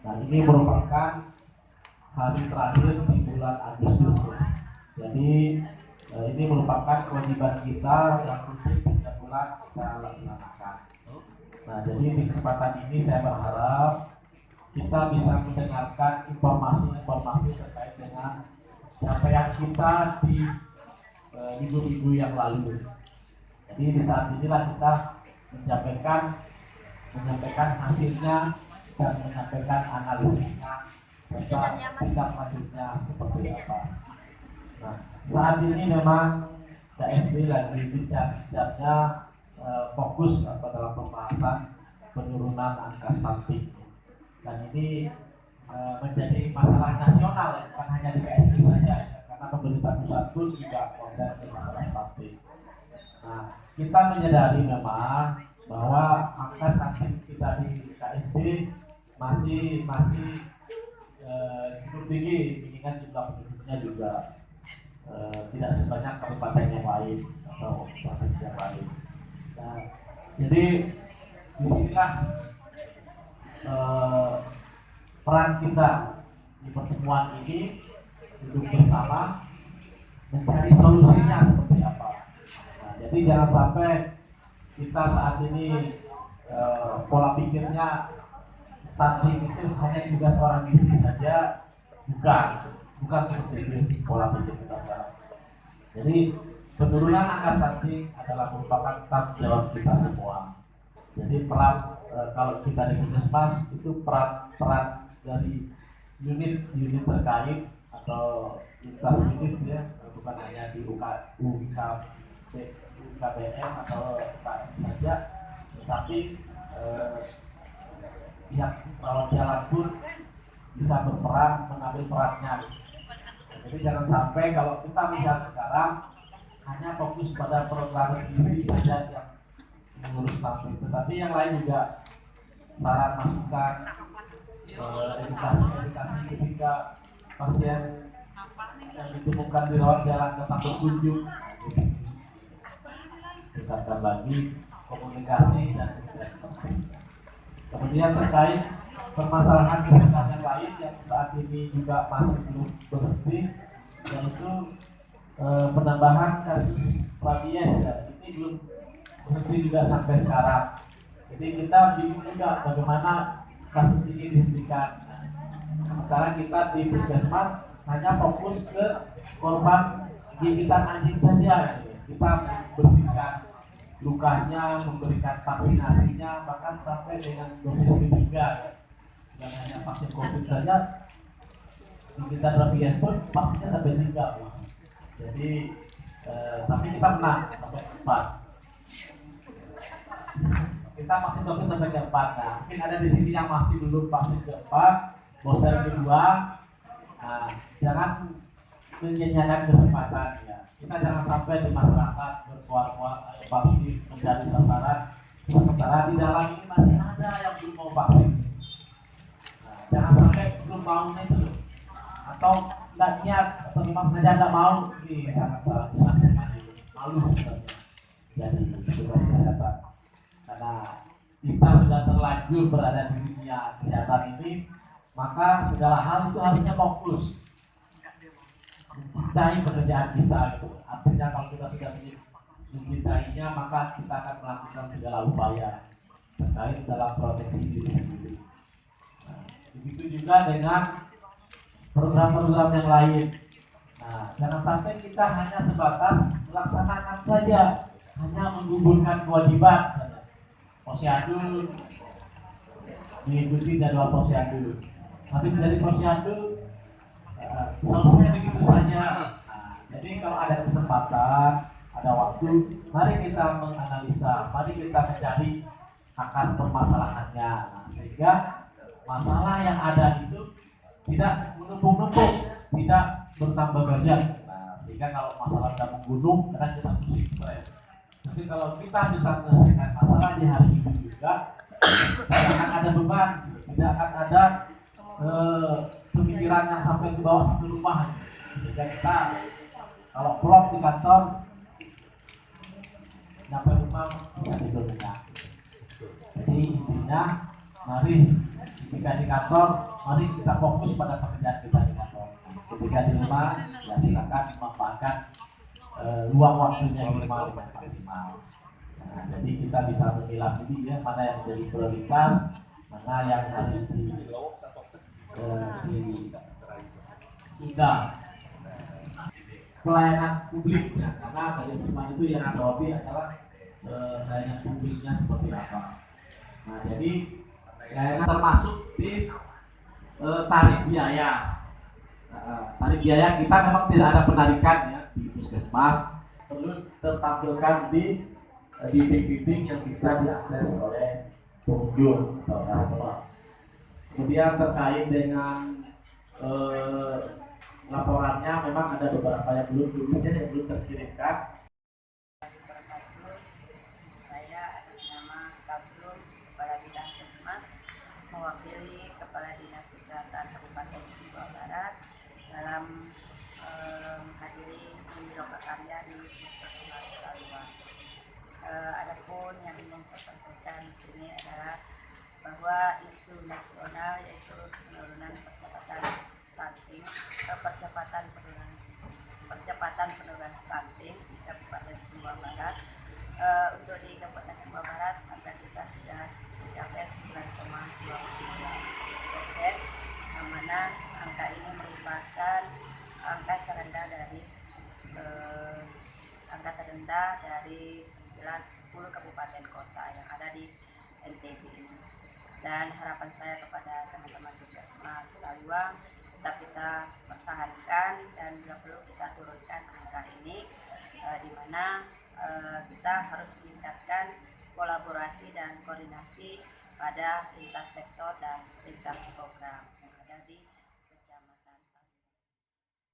Nah, ini merupakan hari terakhir di bulan Agustus. Jadi ini merupakan kewajiban kita yang rutin setiap bulan kita laksanakan. Nah, jadi di kesempatan ini saya berharap kita bisa mendengarkan informasi-informasi terkait dengan capaian kita di minggu-minggu yang lalu. Jadi di saat inilah kita menyampaikan hasilnya dan menyampaikan analisisnya serta tindak lanjutnya seperti apa. Nah, saat ini memang KSB lagi bicara fokus atau dalam pembahasan penurunan angka stunting, dan ini menjadi masalah nasional, bukan hanya di KSB saja, karena pemerintah pusat pun juga menghadapi masalah stunting. Nah, kita menyadari memang bahwa angka stunting kita di KSB masih cukup tinggi, mengingat jumlah penduduknya juga tidak sebanyak kabupaten yang lain atau provinsi yang lain. Nah, jadi disinilah peran kita di pertemuan ini, duduk bersama mencari solusinya seperti apa. Nah, jadi jangan sampai kita saat ini pola pikirnya stunting itu hanya juga seorang bisnis saja, bukan seperti itu pola pikir kita sekarang. Jadi penurunan angka stunting adalah merupakan tanggung jawab kita semua. Jadi peran kalau kita di Puskesmas itu peran dari unit terkait atau lintas unit ya, bukan hanya di UKBM atau UKM saja, tetapi pihak rawat jalan pun bisa berperan, mengambil perannya. Jadi jangan sampai kalau kita melihat sekarang hanya fokus pada program gizi saja yang mengurus stunting, tetapi yang lain juga saran masukan, edukasi ketika pasien yang ditemukan di rawat jalan datang berkunjung, kita bagi komunikasi dan kemudian terkait permasalahan kesehatan yang lain yang saat ini juga masih belum berhenti, yaitu penambahan kasus rabies ya. Ini belum berhenti juga sampai sekarang. Jadi kita bingung juga bagaimana kasus ini dihentikan. Sekarang kita di Puskesmas hanya fokus ke korban gigitan anjing saja. Kita bersihkan lukanya, memberikan vaksinasinya, bahkan sampai dengan dosis ketiga. Dan hanya vaksin COVID saja, gigitan rabies pun vaksinnya sampai 3. Jadi tapi kita menang sampai 4. Kita vaksin COVID sampai ke 4. Nah, mungkin ada di sini yang masih belum vaksin ke-4, booster kedua. Nah, jangan menyanyiakan kesempatan ya. Kita jangan sampai di masyarakat berkuat-kuat vaksin menjadi sasaran, sementara di dalam ini masih ada yang belum mau vaksin. Nah, jangan sampai belum mau itu atau nggak niat atau memang saja nggak mau, ini sangat sekali malu sebenarnya. Jadi petugas kesehatan, karena kita sudah terlanjur berada di dunia kesehatan ini, maka segala hal itu harusnya fokus mencintai pekerjaan kita gitu. Artinya kalau kita sudah mencintainya, maka kita akan melakukan segala upaya terkait dalam proteksi diri sendiri. Nah, begitu juga dengan program-program yang lain. Nah, jangan sampai kita hanya sebatas melaksanakan saja, hanya menggugurkan kewajiban saja. Posyandu mengikuti jadwal posyandu, tapi dari posyandu selesai begitu saja. Nah, jadi kalau ada kesempatan, ada waktu, mari kita menganalisa, mari kita mencari akar permasalahannya. Nah, sehingga masalah yang ada itu tidak menumpuk-numpuk, tidak bertambah banyak. Nah, sehingga kalau masalah sudah menggunung, kadang kita pusing, stres. Tapi kalau kita bisa menyelesaikan masalah di hari ini juga, tidak akan ada beban, tidak akan ada pemikiran yang sampai ke bawah sampai rumah. Sehingga kita kalau plong di kantor, sampai rumah bisa tidur. Jadi intinya mari Ketika di kantor, mari kita fokus pada pekerjaan kita di kantor. Ketika di rumah, ya silakan memanfaatkan luang waktunya minimal dengan maksimal. Nah, jadi kita bisa memilah ini ya, mana yang menjadi prioritas, mana yang harus ditunda. Pelayanan publik, ya, karena dari teman itu yang disoroti adalah pelayanan publiknya seperti apa. Nah, jadi pelayanan termasuk di tarik biaya. Tarik biaya kita memang tidak ada penarikan ya di puskesmas, perlu tertampilkan di titik-titik yang bisa diakses oleh pengunjung atau customer. Kemudian terkait dengan laporannya, memang ada beberapa yang belum tulisnya yang belum terkirimkan. Saya atas nama Kasrum Kepala Bidang Kesmas mewakili Kepala Dinas Kesehatan Kabupaten Sumbawa Barat dalam menghadiri Biro Karya di Puskesmas Saliwang. Adapun yang ingin saya sampaikan di sini adalah bahwa isu nasional yaitu penurunan percepatan penurunan stunting di Kabupaten Sumbawa Barat. Untuk di Kabupaten Sumbawa Barat angka kita sudah mencapai 9,25%, yang mana angka ini merupakan angka terendah dari 10 kabupaten kota yang ada di NTB ini. Dan harapan saya kepada teman-teman puskesmas Saliwang, tetap kita pertahankan dan bila perlu kita turunkan angka ini, di mana kita harus meningkatkan kolaborasi dan koordinasi pada lintas sektor dan